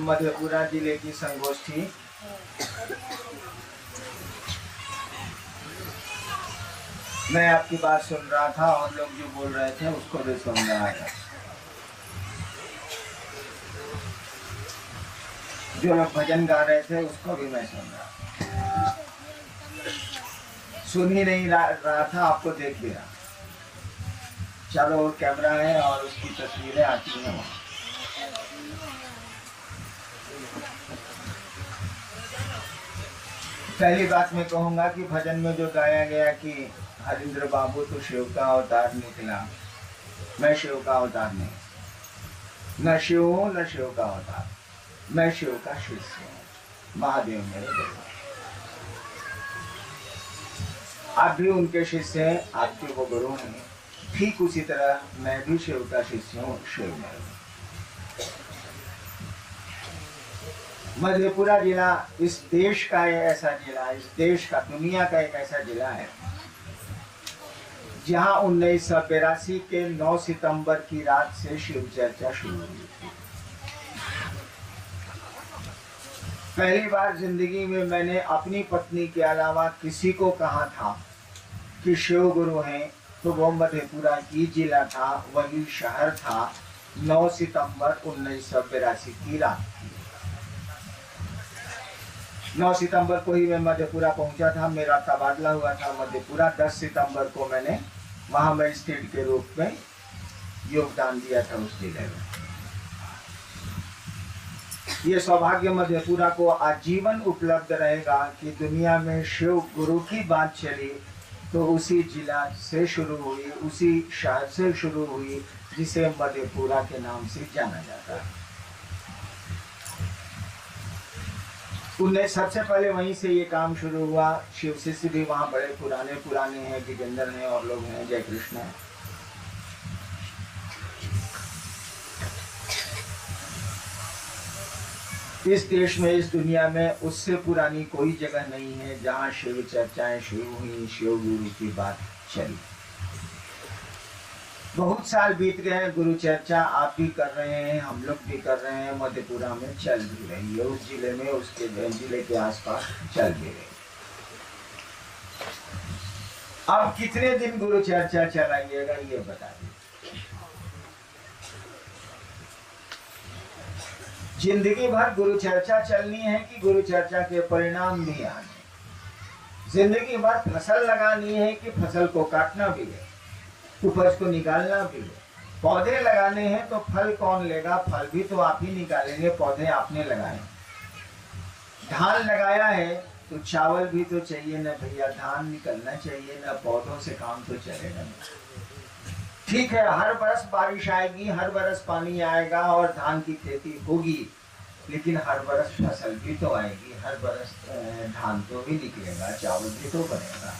मधेपुरा जिले की संगोष्ठी मैं आपकी बात सुन रहा था और लोग जो बोल रहे थे उसको भी सुन रहा था। जो लोग भजन गा रहे थे उसको भी मैं सुन रहा था। सुन ही नहीं रहा था, आपको देख ही रहा। चारों ओर कैमरा है और उसकी तस्वीरें आती हैं वहाँ। पहली बात मैं कहूँगा कि भजन में जो गाया गया कि हरिंद्र बाबू तो शिव का अवतार निकला, मैं शिव का अवतार नहीं, न शिव हूँ न शिव का अवतार, मैं शिव का शिष्य हूँ। महादेव मेरे देव, आप भी उनके शिष्य हैं, आपके वो गुरु हैं। ठीक उसी तरह मैं भी शिव का शिष्य हूँ, शिव मेरे। मधेपुरा जिला इस देश का एक ऐसा जिला, इस देश का, दुनिया का एक ऐसा जिला है जहां 1982 के 9 सितंबर की रात से शिव चर्चा शुरू हुई थी। पहली बार जिंदगी में मैंने अपनी पत्नी के अलावा किसी को कहा था कि शिव गुरु हैं, तो वो मधेपुरा ही जिला था, वही शहर था। 9 सितंबर 1982 की रात थी। 9 सितंबर को ही मैं मधेपुरा पहुंचा था, मेरा तबादला हुआ था मधेपुरा। 10 सितंबर को मैंने वहां मजिस्ट्रेट के रूप में योगदान दिया था उस जिले में। ये सौभाग्य मधेपुरा को आजीवन उपलब्ध रहेगा कि दुनिया में शिव गुरु की बात चली तो उसी जिला से शुरू हुई, उसी शहर से शुरू हुई जिसे मधेपुरा के नाम से जाना जाता है। उन्हें सबसे पहले वहीं से ये काम शुरू हुआ। शिव शिष्य भी वहाँ बड़े पुराने हैं, गिजेंद्र हैं और लोग हैं, जय कृष्ण है। इस देश में, इस दुनिया में उससे पुरानी कोई जगह नहीं है जहाँ शिव चर्चाएं शुरू हुई, शिव गुरु की बात चली। बहुत साल बीत गए हैं, गुरु चर्चा आप भी कर रहे हैं, हम लोग भी कर रहे हैं, मधेपुरा में चल भी रही है, उस जिले में, उसके जिले के आसपास चल भी रही। अब कितने दिन गुरु चर्चा चलाइएगा ये बता दीजिए। जिंदगी भर गुरु चर्चा चलनी है कि गुरु चर्चा के परिणाम भी आने। जिंदगी भर फसल लगानी है कि फसल को काटना भी है, उपज को निकालना भी है। पौधे लगाने हैं तो फल कौन लेगा? फल भी तो आप ही निकालेंगे, पौधे आपने लगाए। धान लगाया है तो चावल भी तो चाहिए ना भैया, धान निकलना चाहिए ना, पौधों से काम तो चलेगा नहीं। ठीक है, हर बरस बारिश आएगी, हर बरस पानी आएगा और धान की खेती होगी, लेकिन हर बरस फसल भी तो आएगी, हर बरस धान तो भी निकलेगा, चावल भी तो बनेगा।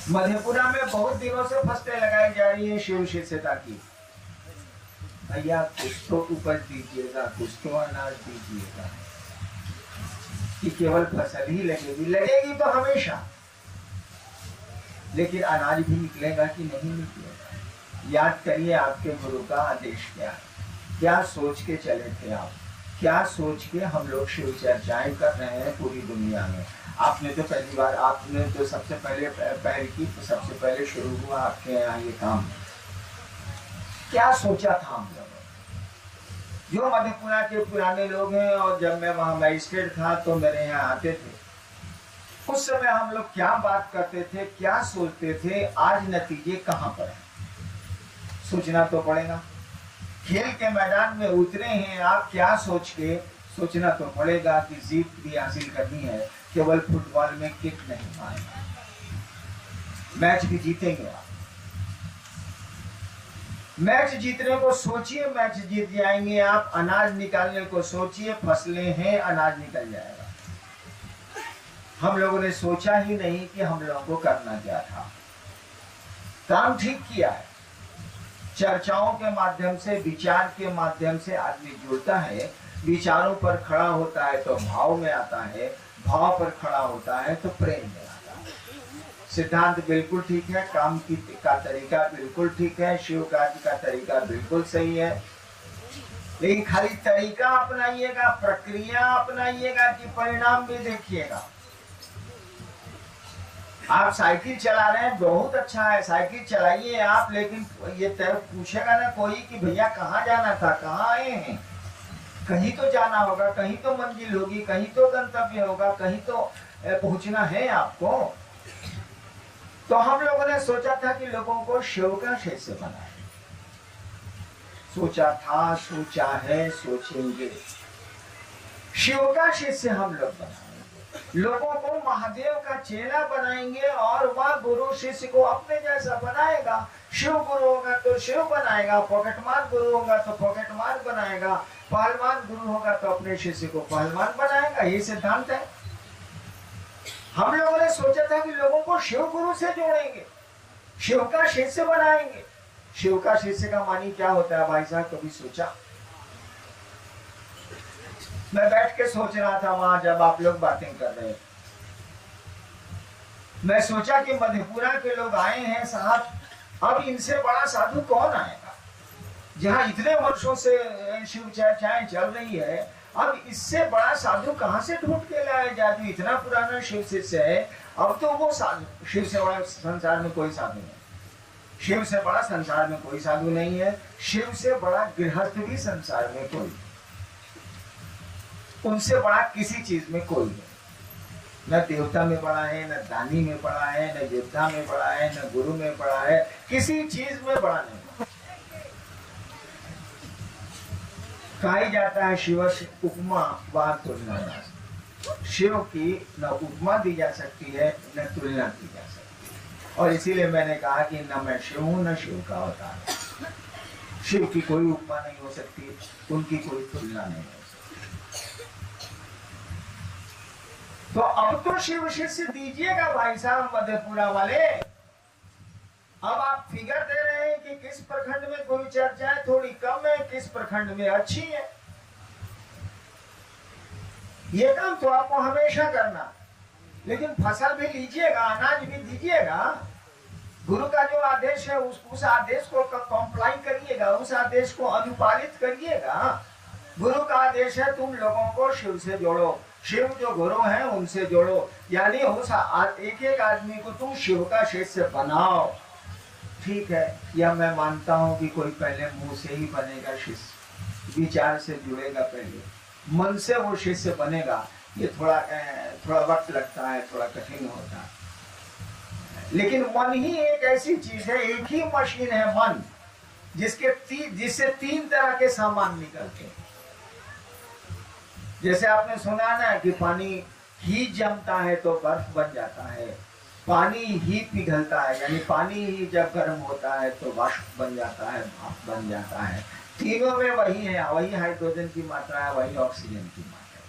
मधेपुरा में बहुत दिनों से फसलें लगाई जा रही है शिव शिष्यता की। भैया कुछ तो उपज दीजिएगा, कुछ तो अनाज दीजिएगा कि केवल फसल ही लगेगी तो हमेशा, लेकिन अनाज भी निकलेगा कि नहीं निकलेगा? याद करिए आपके गुरु का आदेश क्या है, क्या सोच के चले थे आप, क्या सोच के हम लोग शिव चर्चाएं कर रहे हैं पूरी दुनिया में। आपने तो पहली बार, आपने तो सबसे पहले पहल की, तो सबसे पहले शुरू हुआ आपके यहाँ ये काम। क्या सोचा था हम लोगों? जो मधेपुरा के पुराने लोग हैं, और जब मैं वहाँ मजिस्ट्रेट था तो मेरे यहाँ आते थे, उस समय हम लोग क्या बात करते थे, क्या सोचते थे, आज नतीजे कहाँ पर हैं? सोचना तो पड़ेगा। खेल के मैदान में उतरे हैं आप, क्या सोच के? सोचना तो पड़ेगा कि जीत भी हासिल करनी है, केवल फुटबॉल में किक नहीं मारेगा, मैच भी जीतेंगे आप। मैच जीतने को सोचिए, मैच जीत जाएंगे आप। अनाज निकालने को सोचिए, फसलें हैं, अनाज निकल जाएगा। हम लोगों ने सोचा ही नहीं कि हम लोगों को करना क्या था। काम ठीक किया है। चर्चाओं के माध्यम से, विचार के माध्यम से आदमी जुड़ता है, विचारों पर खड़ा होता है तो भाव में आता है, भाव पर खड़ा होता है तो प्रेम में आता है। सिद्धांत बिल्कुल ठीक है, काम का तरीका बिल्कुल ठीक है, शिव कार्य का तरीका बिल्कुल सही है। लेकिन खाली तरीका अपनाइएगा, प्रक्रिया अपनाइएगा कि परिणाम भी देखिएगा। आप साइकिल चला रहे हैं, बहुत अच्छा है, साइकिल चलाइए आप, लेकिन ये पूछेगा ना कोई कि भैया कहाँ जाना था, कहाँ आए हैं। कहीं तो जाना होगा, कहीं तो मंजिल होगी, कहीं तो गंतव्य होगा, कहीं तो पहुंचना है आपको। तो हम लोगों ने सोचा था कि लोगों को शिव का शिष्य बनाए। सोचा था, सोचा है, सोचेंगे। शिव का शिष्य हम लोग बनाएंगे, लोगों को महादेव का चेला बनाएंगे और वह गुरु शिष्य को अपने जैसा बनाएगा। शिव गुरु होगा तो शिव बनाएगा, पॉकेटमार गुरु होगा तो पॉकेटमार बनाएगा, पहलवान गुरु होगा तो अपने शिष्य को पहलवान बनाएगा। ये सिद्धांत है। हम लोगों ने सोचा था कि लोगों को शिव गुरु से जोड़ेंगे, शिव का शिष्य बनाएंगे। शिव का शिष्य का मानी क्या होता है भाई साहब, कभी सोचा? मैं बैठ के सोच रहा था वहां जब आप लोग बातें कर रहे थे, मैं सोचा कि मधेपुरा के लोग आए हैं साहब, अब इनसे बड़ा साधु कौन आएगा? जहां इतने वर्षों से शिव चर्चाएं चल रही है, अब इससे बड़ा साधु कहां से ढूंढ के लाया जाए? जो इतना पुराना शिव शिष्य है, अब तो वो साधु, शिव से बड़ा संसार में कोई साधु नहीं, शिव से बड़ा संसार में कोई साधु नहीं है, शिव से बड़ा गृहस्थ भी संसार में कोई, उनसे बड़ा किसी चीज में कोई नहीं। न देवता में बड़ा है, न दानी में बड़ा है, न योद्धा में बड़ा है, न गुरु में बड़ा है, किसी चीज में बड़ा नहीं। कहा जाता है शिव उपमा व तुलना, शिव की न उपमा दी जा सकती है न तुलना की जा सकती है। और इसीलिए मैंने कहा कि न मैं शिव हूं न शिव का अवतार। शिव की कोई उपमा नहीं हो सकती, उनकी कोई तुलना नहीं हो सकती। तो अब तो शिव शिष्य दीजिएगा भाई साहब मधेपुरा वाले। अब आप फिगर दे रहे हैं कि किस प्रखंड में गुरु चर्चाएं थोड़ी कम है, किस प्रखंड में अच्छी है। ये काम तो आपको हमेशा करना, लेकिन फसल भी लीजिएगा, अनाज भी दीजिएगा। गुरु का जो आदेश है उस आदेश को कंप्लाई करिएगा, उस आदेश को अनुपालित करिएगा। गुरु का आदेश है तुम लोगों को शिव से जोड़ो, शिव जो गुरु हैं उनसे जोड़ो, यानी उस एक एक आदमी को तुम शिव का शिष्य बनाओ। ठीक है, या मैं मानता हूं कि कोई पहले मुंह से ही बनेगा शिष्य, विचार से जुड़ेगा, पहले मन से वो शिष्य बनेगा। ये थोड़ा वक्त लगता है, थोड़ा कठिन होता है, लेकिन मन ही एक ऐसी चीज है, एक ही मशीन है मन, जिससे तीन तरह के सामान निकलते हैं। जैसे आपने सुना ना कि पानी ही जमता है तो बर्फ बन जाता है, पानी ही पिघलता है, यानी पानी ही जब गर्म होता है तो वाष्प बन जाता है, भाप बन जाता है। तीनों में वही है, वही हाइड्रोजन की मात्रा है, वही ऑक्सीजन की मात्रा है।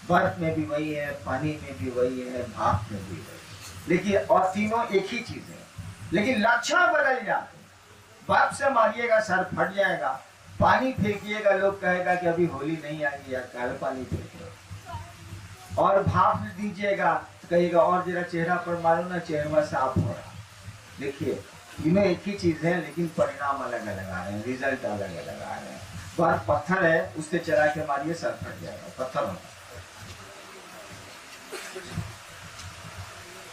बर्फ में भी वही है, पानी में भी वही है, भाप में भी वही, लेकिन और तीनों एक ही चीज है, लेकिन लक्षण बदल जाते हैं। बर्फ से मारिएगा सर फट जाएगा, पानी फेंकिएगा लोग कहेगा कि अभी होली नहीं आई यार, कल पानी फेंके, और भाप दीजिएगा कहेगा और जरा चेहरा पर मारो ना, चेहरा साफ हो रहा। देखिए तीनों एक ही चीज है, लेकिन परिणाम अलग अलग आ रहे हैं, रिजल्ट अलग अलग आ रहे हैं। बार पत्थर है, उससे चला के मारिए सर फट जाएगा, पत्थर होता।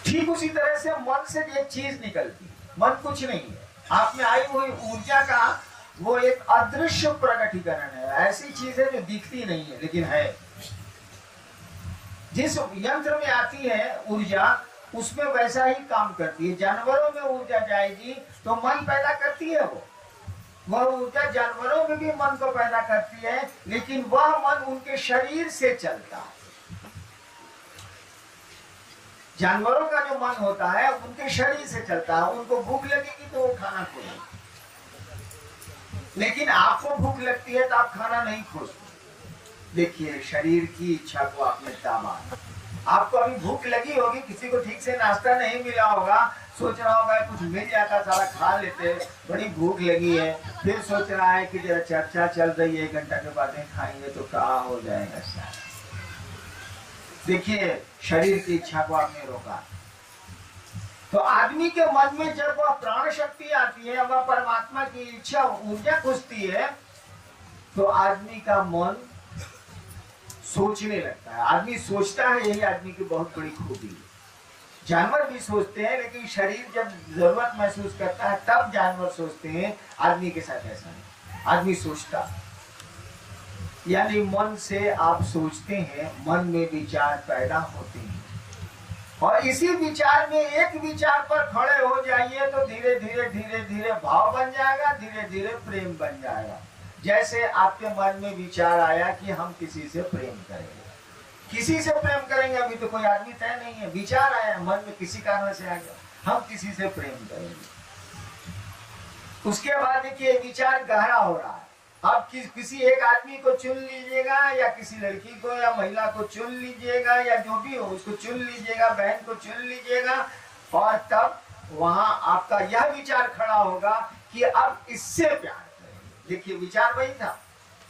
ठीक उसी तरह से मन से एक चीज निकलती है, मन कुछ नहीं है, आप में आई हुई ऊर्जा का वो एक अदृश्य प्रकटीकरण है, ऐसी चीज है जो दिखती नहीं है लेकिन है। जिस यंत्र में आती है ऊर्जा उसमें वैसा ही काम करती है। जानवरों में ऊर्जा जाएगी तो मन पैदा करती है, वह ऊर्जा जानवरों में भी मन को पैदा करती है, लेकिन वह मन उनके शरीर से चलता है। जानवरों का जो मन होता है उनके शरीर से चलता है, उनको भूख लगेगी तो वो खाना खोजेंगे, लेकिन आपको भूख लगती है तो आप खाना नहीं खोजते। देखिए शरीर की इच्छा को आपने दाबा, आपको अभी भूख लगी होगी, किसी को ठीक से नाश्ता नहीं मिला होगा, सोच रहा होगा कुछ मिल जाता सारा खा लेते, बड़ी भूख लगी है, फिर सोच रहा है कि जरा चर्चा चल रही है, 1 घंटा के बाद खाएंगे तो क्या हो जाएगा शायद। देखिए शरीर की इच्छा को आपने रोका, तो आदमी के मन में जब वह प्राण शक्ति आती है, वह परमात्मा की इच्छा ऊर्जा घुसती है, तो आदमी का मन सोचने लगता है, आदमी सोचता है, यही आदमी की बहुत बड़ी खूबी है। जानवर भी सोचते हैं, लेकिन शरीर जब जरूरत महसूस करता है तब जानवर सोचते हैं, आदमी के साथ ऐसा नहीं। आदमी सोचता, यानी मन से आप सोचते हैं, मन में विचार पैदा होते हैं, और इसी विचार में एक विचार पर खड़े हो जाइए तो धीरे धीरे धीरे धीरे भाव बन जाएगा, धीरे धीरे प्रेम बन जाएगा। जैसे आपके मन में विचार आया कि हम किसी से प्रेम करेंगे, किसी से प्रेम करेंगे, अभी तो कोई आदमी तय नहीं है, विचार आया मन में, किसी कारण से आ गया, हम किसी से प्रेम करेंगे। उसके बाद देखिए विचार गहरा हो रहा है। अब किसी एक आदमी को चुन लीजिएगा, या किसी लड़की को या महिला को चुन लीजिएगा, या जो भी हो उसको चुन लीजिएगा, बहन को चुन लीजिएगा, और तब वहां आपका यह विचार खड़ा होगा कि अब इससे प्यार करेंगे। देखिए विचार वही था,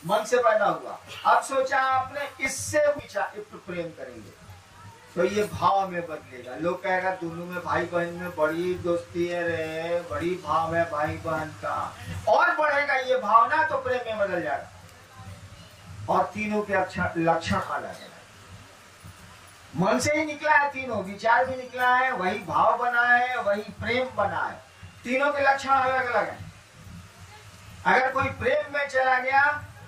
मन से पैदा हुआ, अब सोचा आपने इससे विचार प्रेम करेंगे, तो ये भाव में बदलेगा। लोग कहेगा दोनों में, भाई बहन में बड़ी दोस्ती है रे, बड़ी भाव है भाई बहन का, और बढ़ेगा ये भावना तो प्रेम में बदल जाएगा। और तीनों के लक्षण अलग है, मन से ही निकला है, तीनों विचार भी निकला है, वही भाव बना है, वही प्रेम बना है, तीनों के लक्षण अलग अलग है। अगर कोई प्रेम में चला गया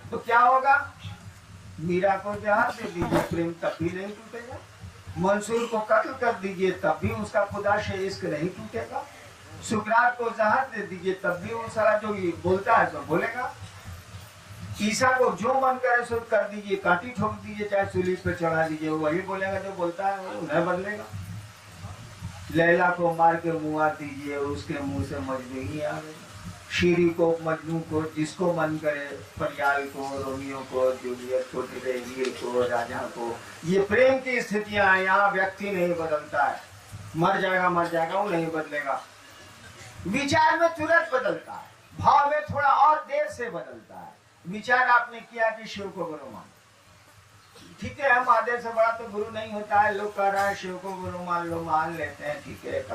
तो क्या होगा? मीरा को जहर दे दीजिए, प्रेम तब भी नहीं टूटेगा। मंसूर को कत्ल कर दीजिए, तब भी उसका खुदा से इश्क नहीं टूटेगा। सुकरात को जहर दे दीजिए, तब भी वो सारा जो बोलता है तो बोलेगा। ईसा को जो मन करे सो कर दीजिए, कांटी ठोक दीजिए, चाहे सूली पे चढ़ा दीजिए, वो वही बोलेगा जो बोलता है, वो नहीं बदलेगा। लैला को मार के मुआ दीजिए, उसके मुंह से मजनू ही आएगा। शीरी को, मजनू को, जिसको मन करे, परियाल को, रोमियो को, जूलियट को, हीर को, राजा को, ये प्रेम की स्थितियां हैं। यहाँ व्यक्ति नहीं बदलता है, मर जाएगा वो नहीं बदलेगा। विचार में तुरंत बदलता है, भाव में थोड़ा और देर से बदलता है। विचार आपने किया कि शिव को गुरु मान, ठीक है, महादेव से बड़ा तो गुरु नहीं होता है। लोग कह रहा है शिव को गुरु मान लो, मान लेते हैं, ठीक है,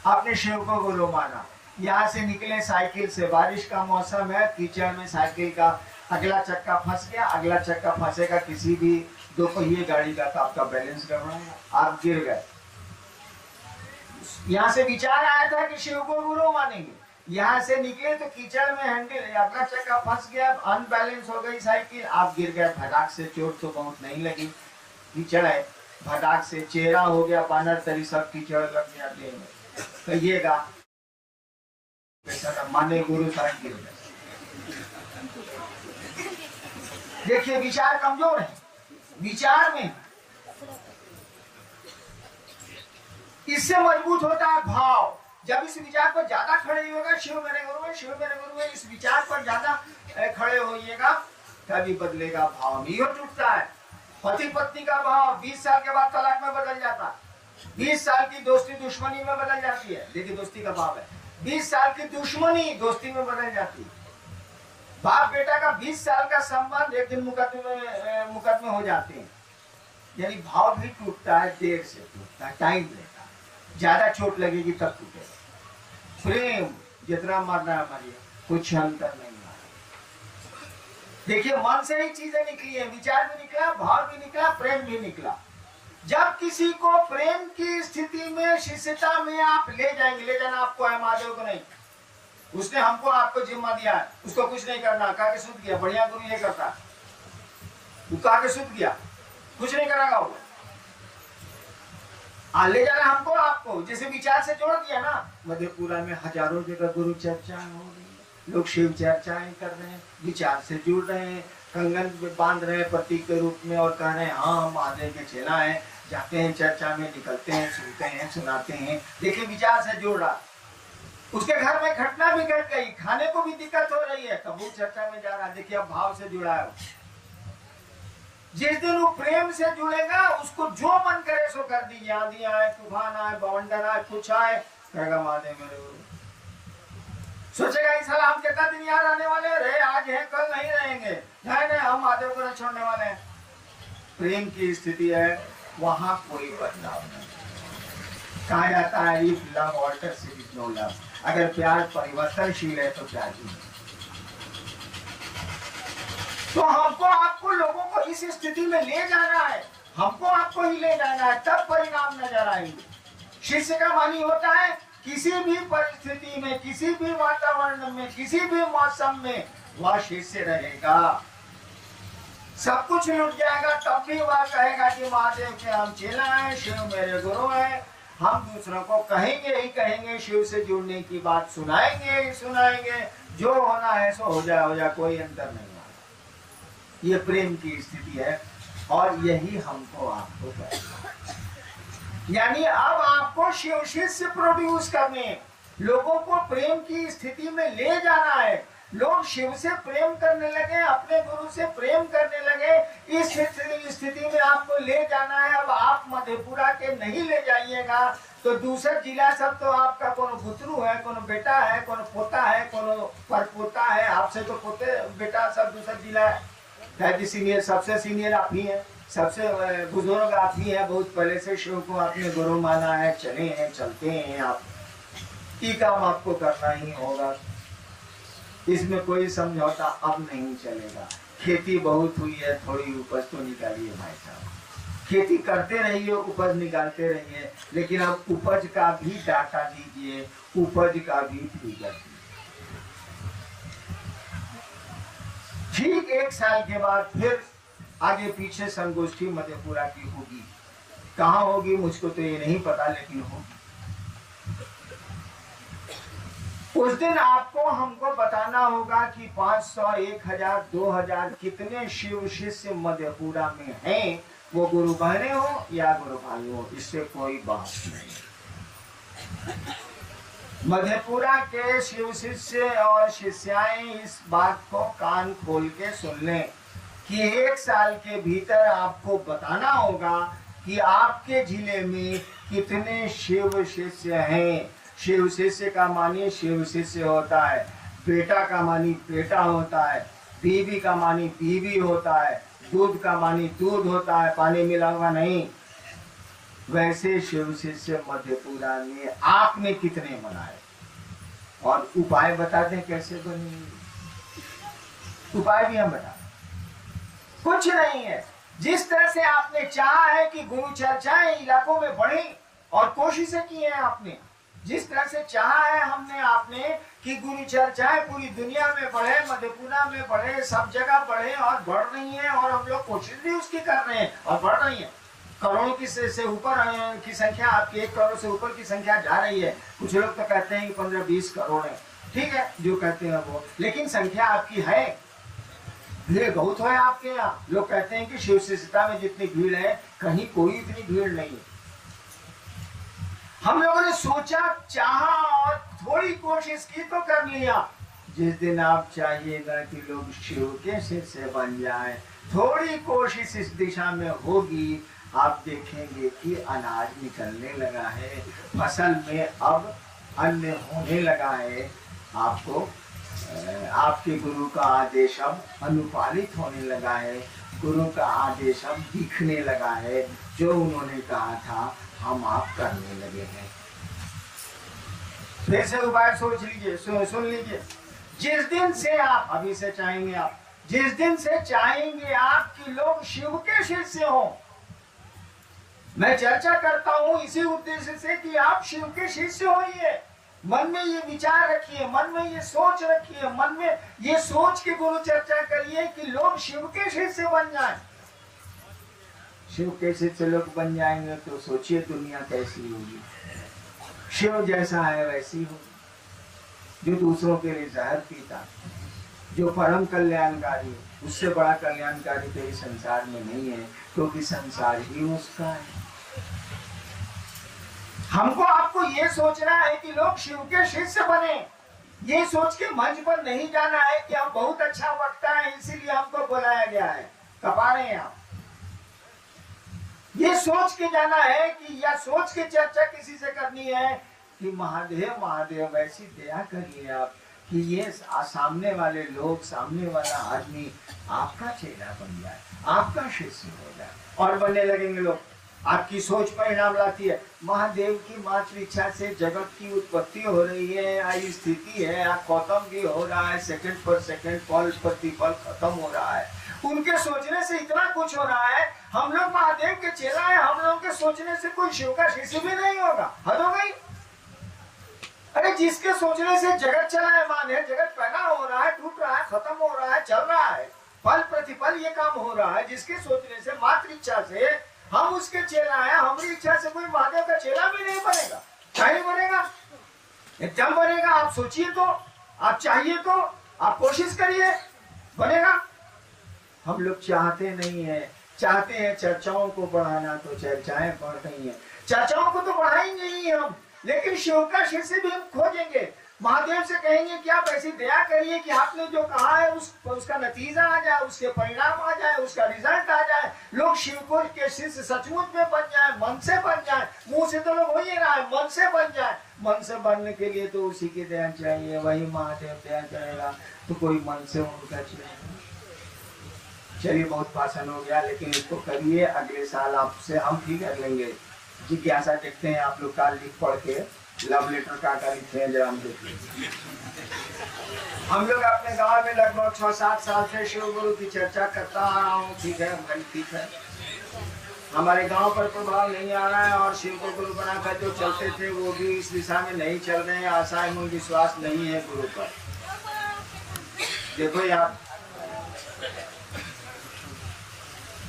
आपने शिव को गुरु माना। यहाँ से निकले साइकिल से, बारिश का मौसम है, कीचड़ में साइकिल का अगला चक्का फंस गया, अगला चक्का फंसेगा किसी भी दो पहिए गाड़ी का, तो आपका बैलेंस गड़बड़ाएगा, आप गिर गए। यहाँ से विचार आया था कि शिव को गुरु मानेंगे, यहाँ से निकले तो कीचड़ में हैंडल, अगला चक्का फंस गया, अनबैलेंस हो गई साइकिल, आप गिर गए। भटाक से चोट तो बहुत नहीं लगी, कीचड़ है, भटाक से चेहरा हो गया, बानर तरी सब कीचड़ लग गया देह में, कहिएगा माने गुरु साहब गिर गए। देखिए विचार कमजोर है, विचार में इससे मजबूत होता है भाव। जब इस विचार पर ज्यादा खड़े होगा, शिव मेरे गुरु है, शिव मेरे गुरु है, इस विचार पर ज्यादा खड़े होइएगा, तभी बदलेगा भाव। नहीं टूटता है पति पत्नी का भाव, 20 साल के बाद तलाक में बदल जाता है, 20 साल की दोस्ती दुश्मनी में बदल जाती है। देखिए दोस्ती का भाव है, 20 साल की दुश्मनी दोस्ती में बदल जाती है। बाप बेटा का 20 साल का संबंध एक दिन मुकदमे हो जाते हैं। यानी भाव भी टूटता है, देर से टूटता है, टाइम लेता है, ज्यादा चोट लगेगी तब टूटेगा। प्रेम जितना मरना है मरिए, कुछ अंतर नहीं है। देखिए मन से ही चीजें निकली है, विचार भी निकला, भाव भी निकला, प्रेम भी निकला। जब किसी को प्रेम की स्थिति में, शिष्यता में आप ले जाएंगे, ले जाना आपको है, महादेव को नहीं, उसने हमको आपको जिम्मा दिया है, उसको कुछ नहीं करना, कहा के सुध गया, बढ़िया गुरु ये करता, वो कहा के सुध गया, कुछ नहीं करेगा वो। ले जाना हमको आपको, जैसे विचार से जोड़ दिया ना। मधेपुरा में हजारों जगह गुरु चर्चाएं हो रही है, लोग शिव चर्चाएं कर रहे हैं, विचार से जुड़ रहे हैं, कंगन बांध रहे हैं प्रतीक के रूप में, और कह रहे हैं हाँ हम महादेव के चेला हैं, जाते हैं चर्चा में, निकलते हैं, सुनते हैं, सुनाते हैं। देखिए विचार से जोड़ रहा, उसके घर में घटना भी घट गई, खाने को भी दिक्कत हो रही है, तब वो चर्चा में जा रहा। देखिए अब भाव से जुड़ा है। जिस दिन वो प्रेम से जुड़ेगा, उसको जो मन करे सो कर दीजिए, आंधी आए, तूफान आए, बवंडर आए, कुछ आए, कहेगा महादेव मेरे गुरु। सोचेगा इस साल हम कितना दिन याद आने वाले रहे, आज है कल नहीं रहेंगे, नहीं हम महादेव को नहीं छोड़ने वाले हैं। प्रेम की स्थिति है, वहां कोई बदलाव नहीं। कहा जाता है if love alters it is no love, अगर प्यार परिवर्तनशील है तो प्यार ही नहीं। तो हमको आपको लोगों को इस स्थिति में ले जाना है, हमको आपको ही ले जाना है, तब परिणाम नजर आएंगे। शिष्य का मानी होता है किसी भी परिस्थिति में, किसी भी वातावरण में, किसी भी मौसम में वह शिष्य रहेगा। सब कुछ लुट जाएगा तब भी वह कहेगा कि महादेव के हम चेला हैं, शिव मेरे गुरु हैं। हम दूसरों को कहेंगे ही कहेंगे, शिव से जुड़ने की बात सुनाएंगे ही सुनाएंगे, जो होना है सो हो जाए, कोई अंतर नहीं आएगा। ये प्रेम की स्थिति है और यही हमको आपको करना। यानी अब आपको शिव शिष्य प्रोड्यूस करने, लोगों को प्रेम की स्थिति में ले जाना है। लोग शिव से प्रेम करने लगे, अपने गुरु से प्रेम करने लगे, इस स्थिति में आपको ले जाना है। अब आप मधेपुरा के नहीं ले जाइएगा तो दूसरा जिला सब तो आपका कोनो पुत्रु है, कोनो बेटा है, कोनो पोता है, कोनो परपोता है, आपसे तो पोते बेटा सब दूसरा जिला है। सीनियर, सबसे सीनियर आप ही है, सबसे बुजुर्ग आप ही है, बहुत पहले से शिव को आपने गुरु माना है, चले हैं, चलते हैं आप, ये काम आपको करना ही होगा। इसमें कोई समझौता अब नहीं चलेगा। खेती बहुत हुई है, थोड़ी उपज तो निकालिए भाई साहब, खेती करते रहिए, उपज निकालते रहिए, लेकिन अब उपज का भी डाटा दीजिए, उपज का भी फिगर दीजिए। ठीक 1 साल के बाद फिर आगे पीछे संगोष्ठी मधेपुरा की होगी। कहाँ होगी मुझको तो ये नहीं पता, लेकिन होगी। उस दिन आपको हमको बताना होगा कि 500, 1000, 2000 कितने शिव शिष्य मधेपुरा में हैं, वो गुरु बहने हो या गुरु भाई हो, इससे कोई बात नहीं। मधेपुरा के शिव शिष्य और शिष्याएं इस बात को कान खोल के सुन लें कि 1 साल के भीतर आपको बताना होगा कि आपके जिले में कितने शिव शिष्य हैं। शिव शिष्य का मानी शिव शिष्य होता है, बेटा का मानी बेटा होता है, बीवी का मानी बीवी होता है, दूध का मानी दूध होता है, पानी मिला हुआ नहीं। वैसे शिव शिष्य मधेपुरा में आपने कितने बनाए और उपाय बता दें कैसे बनेंगे। उपाय भी हम बता, कुछ नहीं है। जिस तरह से आपने चाहा है कि गुरु चर्चाएं इलाकों में बढ़े और कोशिशें की हैं आपने, जिस तरह से चाहा है हमने आपने कि गुरु चर्चाएं पूरी दुनिया में बढ़े, मधेपुरा में बढ़े, सब जगह बढ़े और बढ़ रही हैं, और हम लोग कोशिश भी उसकी कर रहे हैं और बढ़ रही है। करोड़ों की से ऊपर की संख्या, आपकी 1 करोड़ से ऊपर की संख्या जा रही है। कुछ लोग तो कहते हैं कि 15-20 करोड़ है, ठीक है जो कहते हैं वो, लेकिन संख्या आपकी है, भीड़ बहुत है आपके यहाँ। लोग कहते हैं कि शिव शिष्यता में जितनी भीड़ है कहीं कोई इतनी भीड़ नहीं है। हम लोगों ने सोचा, चाहा और थोड़ी कोशिश की तो कर लिया। जिस दिन आप चाहिएगा कि लोग शिव के शिष्य बन जाए, थोड़ी कोशिश इस दिशा में होगी, आप देखेंगे कि अनाज निकलने लगा है, फसल में अब अन्न होने लगा है। आपको आपके गुरु का आदेश अब अनुपालित होने लगा है, गुरु का आदेश अब दिखने लगा है। जो उन्होंने कहा था हम आप करने लगे हैं। फिर से उपाय सोच लीजिए, सुन लीजिए। जिस दिन से आप, अभी से चाहेंगे आप, जिस दिन से चाहेंगे आप कि लोग शिव के शिष्य हों, मैं चर्चा करता हूं इसी उद्देश्य से कि आप शिव के शिष्य होइए। मन में ये विचार रखिए, मन में ये सोच रखिए, मन में ये सोच के गुरु चर्चा करिए कि लोग शिव के शिष्य बन जाएं। शिव के शिष्य लोग बन जाएंगे तो सोचिए दुनिया कैसी होगी। शिव जैसा है वैसी होगी। जो दूसरों के लिए जहर पीता, जो परम कल्याणकारी, उससे बड़ा कल्याणकारी तो इस संसार में नहीं है, क्योंकि संसार ही उसका है। हमको आपको ये सोचना है कि लोग शिव के शिष्य बने। ये सोच के मंच पर नहीं जाना है कि हम बहुत अच्छा वक्ता है इसीलिए हमको बुलाया गया है, कपा रहे हैं आप। ये सोच के जाना है कि, या सोच के चर्चा किसी से करनी है कि महादेव महादेव वैसी दया करिए आप कि ये सामने वाले लोग, सामने वाला आदमी आपका चेला बन जाए, आपका शिष्य हो जाए। और बनने लगेंगे लोग। आपकी सोच परिणाम लाती है। महादेव की मात्र इच्छा से जगत की उत्पत्ति हो रही है, आई स्थिति है, खत्म भी हो रहा है, सेकंड पर सेकंड, पल प्रतिपल खत्म हो रहा है। उनके सोचने से इतना कुछ हो रहा है। हम लोग महादेव के चेला है, हम लोग के सोचने से कोई शिव का शिष्य भी नहीं होगा। हद हो गई। अरे जिसके सोचने से जगत चलायमान है, जगत पैदा हो रहा है, टूट रहा है, खत्म हो रहा है, चल रहा है, पल प्रतिपल ये काम हो रहा है, जिसके सोचने से मात्र इच्छा से हम उसके चेला है, हमारी इच्छा से कोई महादेव का चेला भी नहीं बनेगा। क्या नहीं बनेगा? एकदम बनेगा। आप सोचिए तो, आप चाहिए तो, आप कोशिश करिए, बनेगा। हम लोग चाहते नहीं है, चाहते हैं चर्चाओं को बढ़ाना, तो चर्चाएं बढ़ रही हैं। चर्चाओं को तो बढ़ाएंगे ही हम, लेकिन शिव का शिष्य भी हम खोजेंगे। महादेव से कहेंगे कि आप ऐसी दया करिए कि आपने जो कहा है उसका नतीजा आ जाए, उसके परिणाम आ जाए, उसका रिजल्ट आ जाए, लोग शिव को के शिष्य सचमुच में बन जाए, मन से बन जाए। मुंह से तो लोग हो ही रहा है, मन से बन जाए। मन से बनने के लिए तो उसी की दया चाहिए, वही महादेव दया करेगा, तो कोई मन से उनका चाहिए। चलिए बहुत भाषण हो गया, लेकिन इसको करिए। अगले साल आपसे हम भी कर लेंगे। जिज्ञासा देखते हैं आप लोग का लिख पढ़ के लव लेटर का लिखते हैं, जरा हम देखिए। हम लोग अपने गांव में लगभग 6-7 साल से शिव गुरु की चर्चा करता आ रहा हूँ। ठीक है भाई, ठीक है। हमारे गांव पर प्रभाव नहीं आ रहा है, और शिव को गुरु बनाकर जो चलते थे वो भी इस दिशा में नहीं चल रहे हैं। आशा एवं विश्वास नहीं है गुरु पर। देखो यार,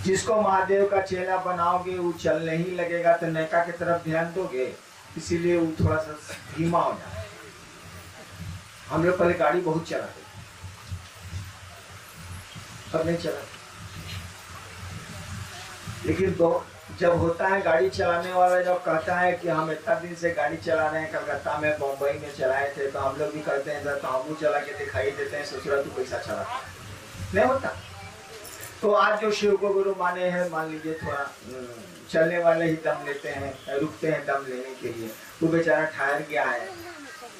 जिसको महादेव का चेला बनाओगे वो चलने ही लगेगा, तो नैका की तरफ ध्यान दोगे, इसीलिए वो थोड़ा सा धीमा हो जाए। हम लोग पहले गाड़ी बहुत चलाते, अब नहीं चलाते। लेकिन जब होता है गाड़ी चलाने वाला, जब कहता है कि हम इतना दिन से गाड़ी चला रहे हैं, कलकत्ता में, बम्बई में चलाए थे, तो हम लोग भी करते हैं, तो हम चला के दिखाई देते हैं, ससुरा तू पैसा चला नहीं होता। तो आज जो शिव को गुरु माने हैं, मान लीजिए थोड़ा चलने वाले ही दम लेते हैं, रुकते हैं दम लेने के लिए, वो बेचारा ठहर गया है।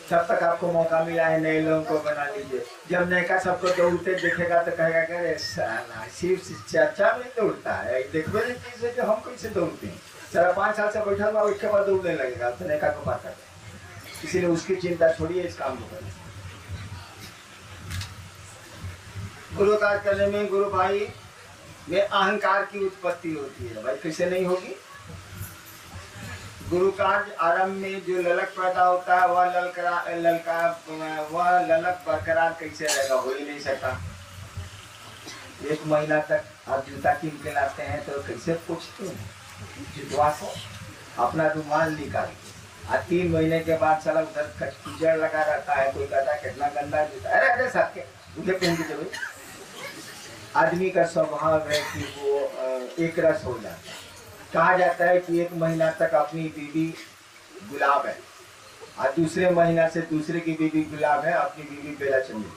तब तक आपको मौका मिला है नए लोगों को बना लीजिए। जब नैका सबको दौड़ते देखेगा तो कहेगा कि अरे साला शिव चर्चा में दौड़ता है, देखो चीज जो हम कैसे दौड़ते हैं। सारा 5 साल से बैठा हुआ, उसके बाद दौड़ने लगेगा, तो नैका को बात करते। इसीलिए उसकी चिंता छोड़िए, इस काम को करिए। गुरु कार्य करने में गुरु भाई में अहंकार की उत्पत्ति होती है। भाई कैसे नहीं होगी? गुरु कार्य आरंभ में जो ललक पैदा होता है, वह ललक बरकरार कैसे रहेगा? हो ही नहीं सकता। 1 महीना तक आप जूता कीन के लाते हैं तो कैसे पूछते हैं? जुतवा को अपना रुमाल निकाल के, 3 महीने के बाद साला उधर कीचड़ लगा रहता है, कोई कहता है कितना गंदा जूता। अरे अरे साथ के मुझे पहन के चलो। आदमी का स्वभाव है कि वो एक रस हो जाता है। कहा जाता है कि 1 महीना तक अपनी बीवी गुलाब है, और दूसरे महीना से दूसरे की बीवी गुलाब है, अपनी बीवी बेला चंदी।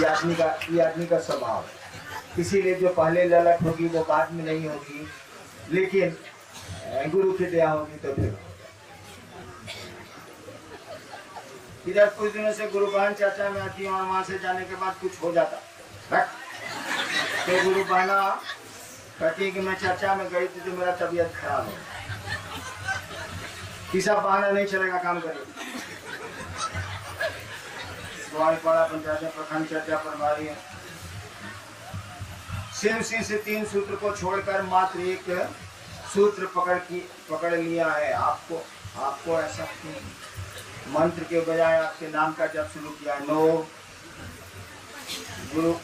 ये आदमी का स्वभाव है। इसीलिए जो पहले ललक होगी वो बाद में नहीं होगी, लेकिन गुरु की दया होगी तो फिर। इधर कुछ दिनों से गुरु बहन चर्चा में आती है, और वहां से जाने के बाद कुछ हो जाता तो गुरु बहना कहती है कि मैं चर्चा में गई थी तो मेरा तबीयत खराब है। किसा बहाना नहीं चलेगा, काम करेगा। ग्वालपाड़ा पंचायत प्रखंड चर्चा प्रभारी है। शिव से 3 सूत्र को छोड़कर मात्र एक सूत्र पकड़ लिया है। आपको ऐसा मंत्र के बजाय आपके नाम का जब शुरू किया, नो गुरु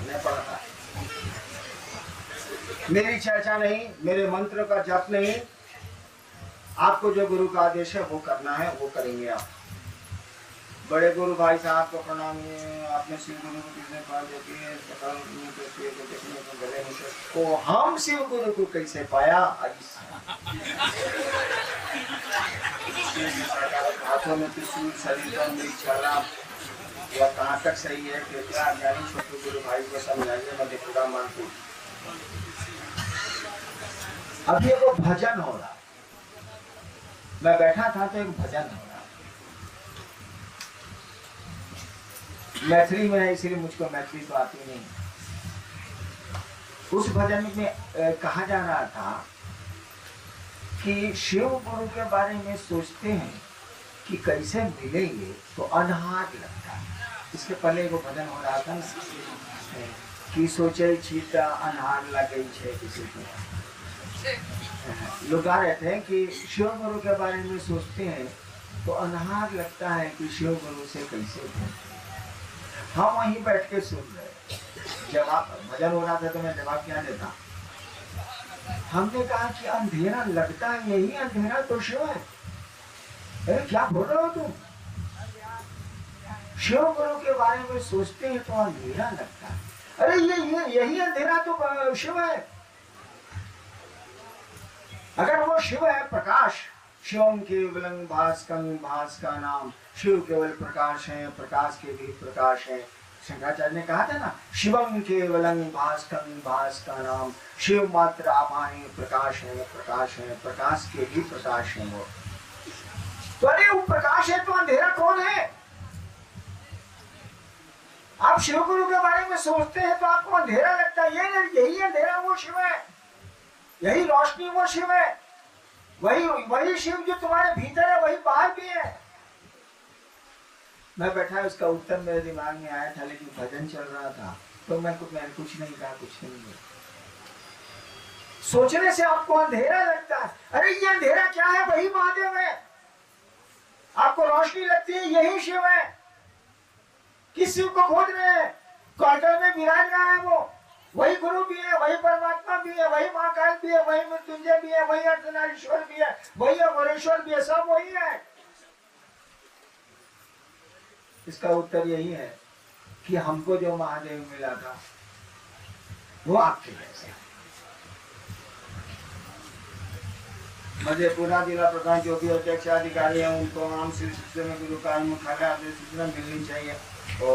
ने पढ़ा, मेरी चर्चा नहीं, मेरे मंत्र का जप नहीं, आपको जो गुरु का आदेश है वो करना है, वो करेंगे आप। बड़े गुरु भाई साहब को प्रणाम। आपने शिव गुरु को किसने पा देती है, तो हम शिव गुरु को कैसे पाया? हाथों में त्रिशूल, शरीर पर मृगशाला, यह कहाँ तक सही है? कृपया ज्ञानी छोटे गुरु भाई को समझाइए, मैं पूरा मानती हूँ। अभी वो भजन हो रहा, मैं बैठा था तो एक भजन हो रहा, मैथिली में है, इसीलिए मुझको मैथिली तो आती नहीं। उस भजन में कहा जा रहा था कि शिव गुरु के बारे में सोचते हैं कि कैसे मिलेंगे तो अनहार लगता है। इसके पहले वो भजन हो रहा था ना कि सोचे चीता अनहार लगे छे किसी को। लोग गा रहे थे कि शिव गुरु के बारे में सोचते हैं तो अनहार लगता है कि शिव गुरु से कैसे। हम वहीं बैठ के सुन रहे, जवाब भजन हो रहा था तो मैं जवाब क्या देता। हमने कहा कि अंधेरा लगता है, यही अंधेरा तो शिव है। अरे क्या बोल रहे हो तुम? शिव गुरु के बारे में सोचते हैं तो अंधेरा लगता है। अरे यही अंधेरा तो शिव है। अगर वो शिव है प्रकाश, शिवम केवलं भास्कं, भास का नाम, शिव केवल प्रकाश है, प्रकाश के भी प्रकाश है। शंकराचार्य ने कहा था ना, शिवम केवलं भास्कं, भास का नाम, शिव मात्र आभाएं प्रकाश है, प्रकाश है, प्रकाश के भी प्रकाश है वो। तो अरे वो प्रकाश है तो अंधेरा कौन है? आप शिव गुरु के बारे में सोचते हैं तो आपको अंधेरा लगता है। यही अंधेरा वो शिव है, यही रोशनी वो शिव है, वही शिव जो तुम्हारे भीतर है वही बाहर भी है। मैं बैठा, उसका उत्तर मेरे दिमाग में आया था, लेकिन भजन चल रहा था तो मैंने कुछ नहीं कहा, कुछ नहीं बोला। सोचने से आपको अंधेरा लगता है। अरे ये अंधेरा क्या है? वही महादेव है। आपको रोशनी लगती है, यही शिव है। किस शिव को खोज रहे हैं? कौशल में विराज रहा है वो, वही गुरु भी है, वही परमात्मा भी है, वही महाकाल भी है, वही मृत्युंजय भी है, वही अर्धनारीश्वर भी है, वही अमरेश्वर भी है, सब वही है। इसका उत्तर यही है कि हमको जो महादेव मिला था वो आपके जैसे। मधेपुरा जिला प्रधान जो भी अध्यक्ष अधिकारी है उनको आम सिलसिले में गुरु का मुख्यालय सूचना मिलनी चाहिए। तो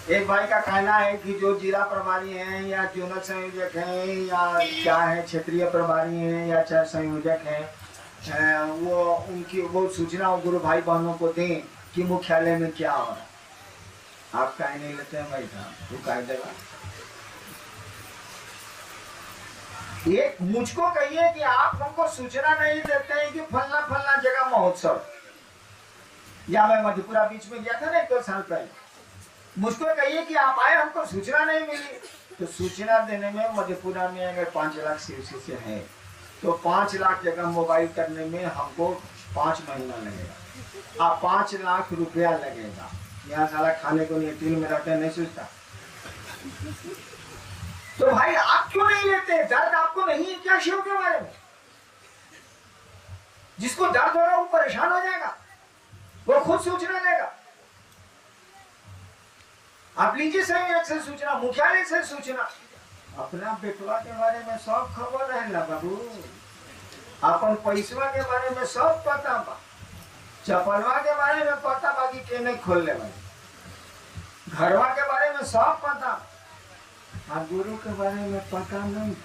एक भाई का कहना है कि जो जिला प्रभारी हैं या जोनल संयोजक हैं या क्या है, क्षेत्रीय प्रभारी हैं या चाहे संयोजक हैं, वो उनकी वो सूचना गुरु भाई बहनों को दें कि मुख्यालय में क्या हो रहा है। आप कहीं नहीं लेते हैं भाई साहब, वो कह देगा। ये मुझको कहिए कि आप हमको सूचना नहीं देते हैं कि फलना फलना जगह महोत्सव, या मैं मधेपुरा बीच में गया था ना 1-2 साल पहले, मुझको कहिए कि आप आए, हमको सूचना नहीं मिली। तो सूचना देने में मधेपुरा में अगर 5 लाख शिष्य है तो 5 लाख जगह मोबाइल करने में हमको 5 महीना लगेगा, आप 5 लाख रुपया लगेगा। यहाँ साला खाने को नहीं, टील में रहते नहीं सोचता। तो भाई आप क्यों नहीं लेते? दर्द आपको नहीं है क्या शिव के बारे में? जिसको दर्द हो रहा है वो परेशान हो जाएगा, वो खुद सूचना लेगा। आप लीजिए संयोग से सूचना, मुख्यालय से सूचना। अपना बेटवा के बारे में सब खबर है ना बाबू, अपन पैसवा के बारे में सब पता बा, चपलवा के बारे में पता बा कि के नहीं खोलने वाले, घरवा के बारे में सब पता, आप गुरु के बारे में पता नहीं।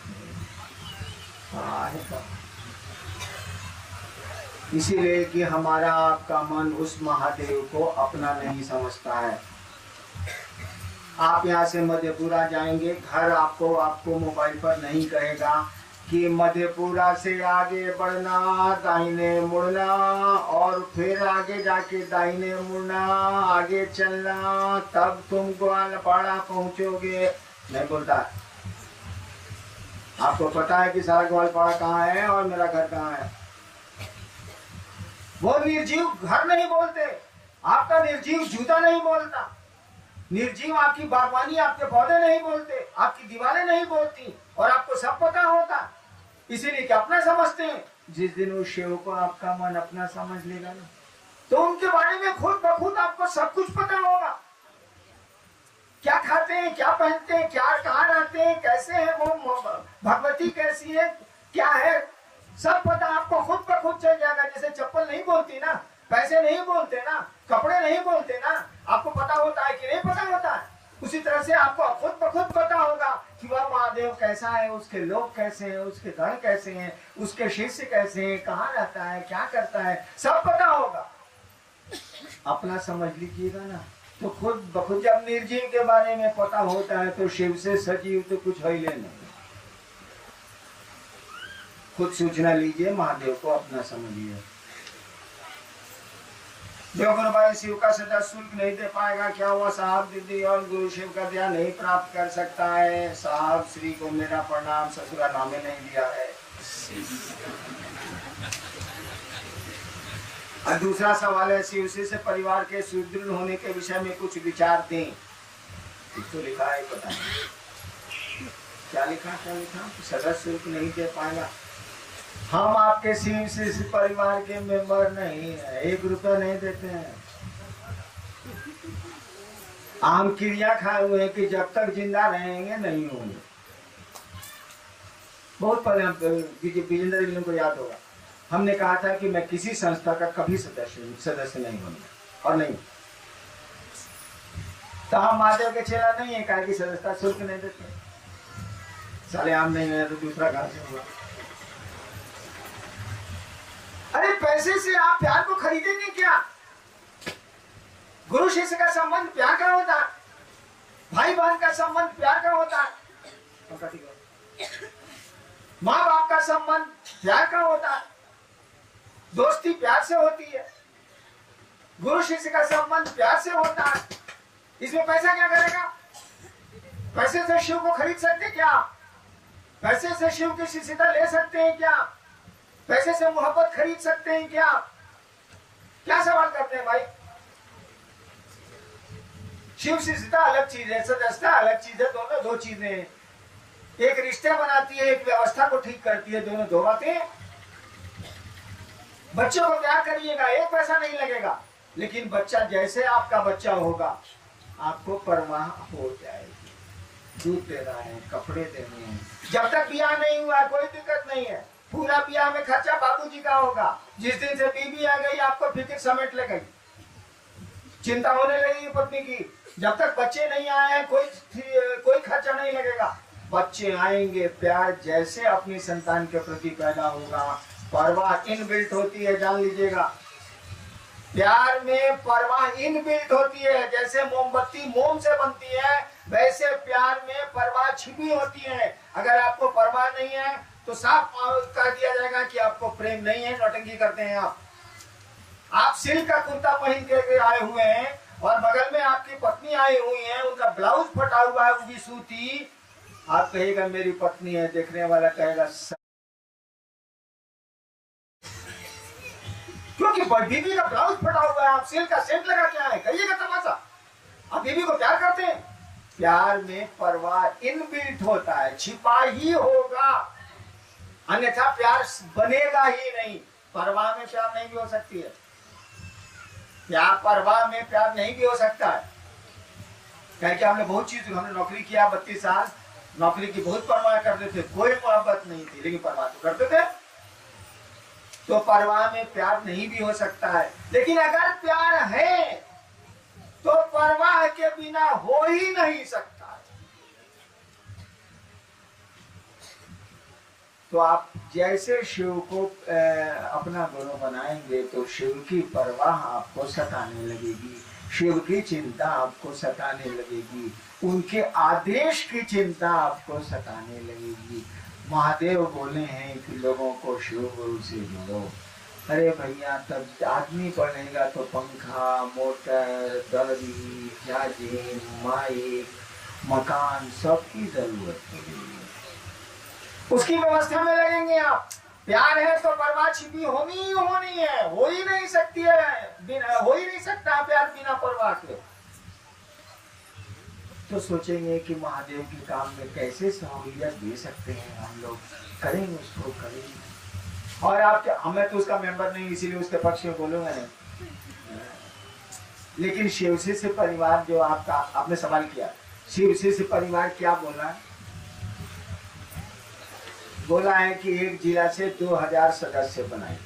इसीलिए कि हमारा आपका मन उस महादेव को अपना नहीं समझता है। आप यहाँ से मधेपुरा जाएंगे, घर आपको मोबाइल पर नहीं कहेगा कि मधेपुरा से आगे बढ़ना, दाहिने मुड़ना और फिर आगे जाके दाहिने मुड़ना, आगे चलना, तब तुम ग्वालपाड़ा पहुंचोगे। नहीं बोलता। आपको पता है कि सारा ग्वालपाड़ा कहाँ है और मेरा घर कहाँ है। वो निर्जीव घर नहीं बोलते, आपका निर्जीव जूता नहीं बोलता, निर्जीव आपकी बागवानी, आपके पौधे नहीं बोलते, आपकी दीवारें नहीं बोलती, और आपको सब पता होता। इसीलिए कि अपना समझते हैं। जिस दिन उस शिव को आपका मन अपना समझ लेगा ना, तो उनके बारे में खुद ब खुद आपको सब कुछ पता होगा। क्या खाते हैं, क्या पहनते हैं, क्या कहाँ रहते हैं, कैसे हैं वो, भगवती कैसी है, क्या है, सब पता आपको खुद ब खुद चल जाएगा। जैसे चप्पल नहीं बोलती ना, पैसे नहीं बोलते ना, कपड़े नहीं बोलते ना, आपको पता होता है कि नहीं पता होता है, उसी तरह से आपको खुद ब खुद पता होगा कि वह महादेव कैसा है, उसके लोग कैसे हैं, उसके गण कैसे हैं, उसके शिष्य कैसे हैं, कहाँ रहता है, क्या करता है, सब पता होगा। अपना समझ लीजिएगा ना, तो खुद ब खुद जब निर्जीव के बारे में पता होता है तो शिव से सजीव तो कुछ है ही नहीं। खुद सूचना लीजिए, महादेव को अपना समझिए। जो गुरु भाई शिव का सदा शुल्क नहीं दे पाएगा, क्या हुआ साहब? दीदी और गुरु शिव का ध्यान नहीं प्राप्त कर सकता है। साहब श्री को मेरा प्रणाम, ससुरा नामे नहीं दिया है। और दूसरा सवाल है, शिव से परिवार के सुदृढ़ होने के विषय में कुछ विचार दें। तो लिखा है, पता नहीं क्या लिखा सदा शुल्क नहीं दे पाएगा। हम आपके शिव से परिवार के मेंबर नहीं है, 1 रुपया नहीं देते हैं। हम क्रिया खाए हुए हैं कि जब तक जिंदा रहेंगे नहीं होंगे। बहुत पहले हम विजेंद्र जी को याद होगा, हमने कहा था कि मैं किसी संस्था का कभी सदस्य नहीं बनूंगा और नहीं। तो हम महादेव के चेला नहीं है, कहा कि सदस्यता शुल्क नहीं देते। साले हम नहीं है तो दूसरा कहां से हुआ? अरे पैसे से आप प्यार को खरीदेंगे क्या? गुरु शिष्य का संबंध प्यार का होता है, भाई बहन का संबंध प्यार का होता है, माँ बाप का संबंध प्यार का होता है, दोस्ती प्यार से होती है, गुरु शिष्य का संबंध प्यार से होता है। इसमें पैसा क्या करेगा? पैसे से शिव को खरीद सकते क्या? पैसे से शिव की शिष्यता ले सकते हैं क्या? पैसे से मोहब्बत खरीद सकते हैं क्या? क्या सवाल करते हैं भाई? शिव शिष्यता अलग चीज है, सदस्यता अलग चीज है, दोनों दो चीजें हैं। एक रिश्ते बनाती है, एक व्यवस्था को ठीक करती है, दोनों दो बातें। बच्चों को प्यार करिएगा, 1 पैसा नहीं लगेगा, लेकिन बच्चा जैसे आपका बच्चा होगा आपको परवाह हो जाएगी। दूध देना है, कपड़े देने हैं। जब तक ब्याह नहीं हुआ कोई दिक्कत नहीं है, पूरा ब्याह में खर्चा बाबूजी का होगा। जिस दिन से बीवी आ गई आपको फिक्र समेट ले गई, चिंता होने लगी पत्नी की। जब तक बच्चे नहीं आए हैं कोई खर्चा नहीं लगेगा। बच्चे आएंगे, प्यार जैसे अपनी संतान के प्रति पैदा होगा, परवाह इनबिल्ट होती है, जान लीजिएगा। प्यार में परवाह इनबिल्ट होती है। जैसे मोमबत्ती मोम से बनती है, वैसे प्यार में परवाह छिपी होती है। अगर आपको परवाह नहीं है तो साफ कह दिया जाएगा कि आपको प्रेम नहीं है, नौटंकी करते हैं आप सिल्क का कुर्ता पहन के आए हुए हैं और बगल में आपकी पत्नी आई हुई है, उनका ब्लाउज फटा हुआ है, उनकी सूती। आप कहिएगा मेरी पत्नी है, देखने वाला कहेगा क्योंकि बीबी का ब्लाउज फटा हुआ है, आप सिल्क का सेंट लगा के आए, कहिएगा तमाशा। आप बीबी को प्यार करते हैं। प्यार में परवाह इनबिल्ट होता है, छिपा ही होगा, अन्यथा प्यार बनेगा ही नहीं। परवाह में प्यार नहीं भी हो सकती है, प्यार परवाह में प्यार नहीं भी हो सकता है। क्योंकि हमने बहुत चीज, हमने नौकरी किया 32 साल, नौकरी की बहुत परवाह करते थे, कोई मोहब्बत नहीं थी, लेकिन परवाह तो करते थे। तो परवाह में प्यार नहीं भी हो सकता है। लेकिन अगर प्यार है तो परवाह के बिना हो ही नहीं सकता है। तो आप जैसे शिव को अपना गुरु बनाएंगे तो शिव की परवाह आपको सताने लगेगी, शिव की चिंता आपको सताने लगेगी, उनके आदेश की चिंता आपको सताने लगेगी। महादेव बोले हैं कि लोगों को शिव गुरु से जोड़ो। अरे भैया, तब आदमी पढ़ेगा तो पंखा, मोटर, दरी, जाजिम, माइक, मकान सबकी जरूरत पड़ेगी, उसकी व्यवस्था में लगेंगे आप। प्यार है तो परवाह छिपी होनी ही होनी है, हो ही नहीं सकती है, हो ही नहीं सकता प्यार बिना परवाह के। तो सोचेंगे कि महादेव के काम में कैसे सहूलियत दे सकते हैं, हम लोग करेंगे, उसको करेंगे। और आप, हमें तो उसका मेंबर नहीं, इसीलिए उसके पक्ष में बोलूंगा नहीं। लेकिन शिवसी से परिवार जो आपने सवाल किया, शिवसी से परिवार क्या बोला है? बोला है कि एक जिला से 2000 सदस्य बनाए।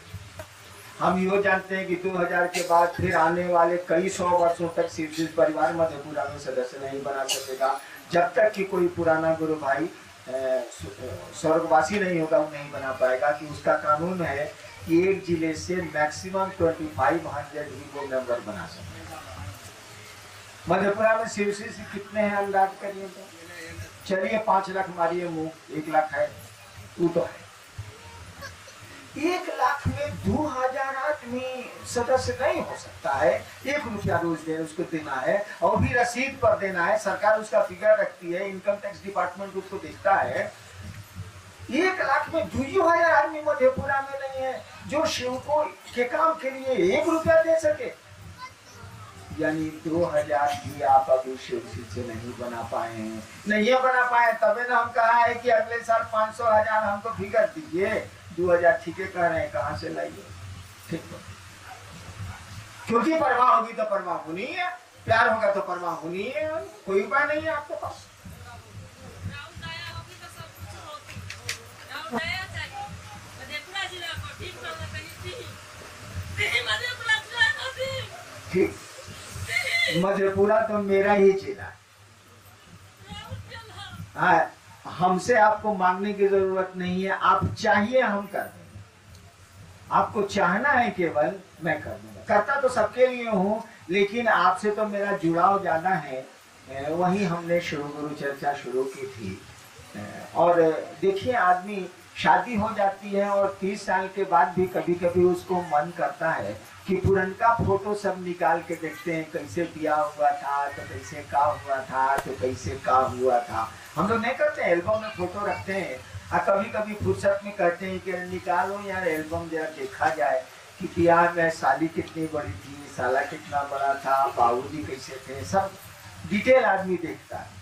हम यो जानते हैं कि 2000 के बाद फिर आने वाले कई 100 वर्षों तक शिवजी परिवार मधेपुरा में सदस्य नहीं बना सकेगा, जब तक कि कोई पुराना गुरु भाई स्वर्गवासी नहीं होगा, वो नहीं बना पाएगा। कि उसका कानून है कि एक जिले से मैक्सिमम 2500 ही वो मेंबर बना सकेगा। मधेपुरा में शिवजी से कितने हैं अंदाज करिए तो? चलिए 5 लाख मारिए मुंह, 1 लाख है, तू तो है। 1 लाख में 2000 आदमी सदस्य नहीं हो सकता है। 1 रुपया रोज दे उसको देना है और भी रसीद पर देना है। सरकार उसका फिगर रखती है, इनकम टैक्स डिपार्टमेंट उसको देखता है। 1 लाख में 2000 आदमी मधेपुरा में नहीं है जो सेवकों के काम के लिए 1 रुपया दे सके। यानी 2000 भी आप अभी शिवसी से नहीं बना पाए हैं। नहीं बना पाए तबे ना हम कहा है कि अगले साल 500,000 हमको फिगर दीजिए। 2000 ठीक है कह रहे हैं, कहाँ से लाइए? ठीक है, क्योंकि परवाह होगी तो परवाह होनी है, प्यार होगा तो परवाह होनी है। कोई उपाय नहीं है आपके पास। ठीक, मधेपुरा तो मेरा ही जिला। हाँ, हमसे आपको मांगने की जरूरत नहीं है। आप चाहिए हम कर देंगे। आपको चाहना है केवल, मैं कर दूंगा। करता तो सबके लिए हूँ, लेकिन आपसे तो मेरा जुड़ाव ज्यादा है। वही हमने गुरु चर्चा शुरू की थी। और देखिए, आदमी शादी हो जाती है और 30 साल के बाद भी कभी कभी उसको मन करता है कि पुरनका फोटो सब निकाल के देखते हैं, कैसे ब्याह हुआ था तो कैसे का हुआ था तो कैसे का हुआ था। हम लोग नहीं करते, एल्बम में फोटो रखते हैं और कभी कभी फुर्सत में कहते हैं कि निकालो यार एल्बम, जरा देखा जाए कि ब्याह में साली कितनी बड़ी थी, साला कितना बड़ा था, बाबूजी कैसे थे, सब डिटेल आदमी देखता है।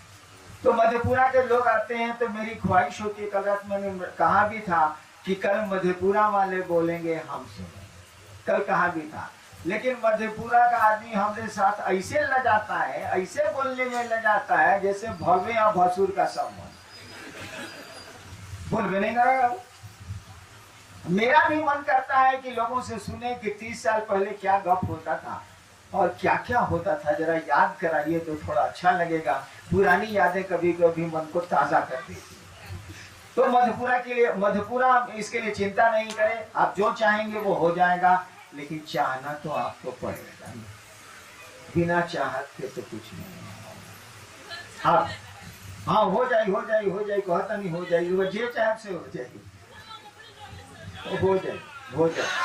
तो मधेपुरा के लोग आते हैं तो मेरी ख्वाहिश होती है, कल रात मैंने कहा भी था कि कल मधेपुरा वाले बोलेंगे हमसे, कल कहा भी था। लेकिन मधेपुरा का आदमी हमारे साथ ऐसे लजाता है, ऐसे बोलने में लजाता है जैसे भव्य या भसुर का संबंध। बोल भी नहीं करेगा। मेरा भी मन करता है कि लोगों से सुने कि 30 साल पहले क्या गप होता था और क्या क्या होता था, जरा याद कराइए तो थोड़ा अच्छा लगेगा। पुरानी यादें कभी कभी मन को ताजा कर देती। तो मधेपुरा के लिए, मधेपुरा इसके लिए चिंता नहीं करे, आप जो चाहेंगे वो हो जाएगा, लेकिन चाहना तो आपको पड़ेगा। बिना चाहत के तो कुछ नहीं है। आप हाँ, हो जाए कहता नहीं, हो जाएगी, वो जे चाहत से हो जाएगी, हो जाए।